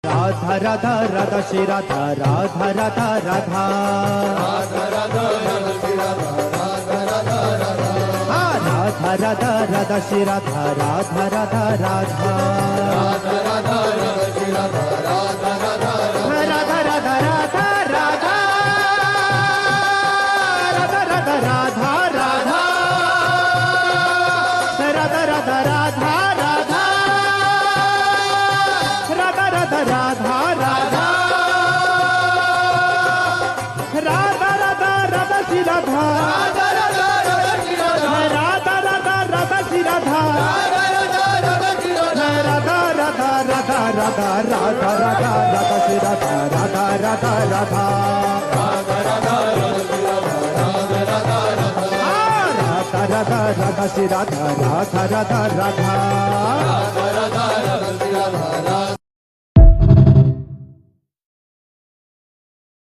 Radha Radha Radha Shri Radha Radha Radha Radha Radha Radha Radha Shri Radha Radha Radha Radha Radha Radha Radha Radha Radha Radha Radha Radha Shri Radha Radha Radha Radha Radha Radha Shri Radha Radha Radha Radha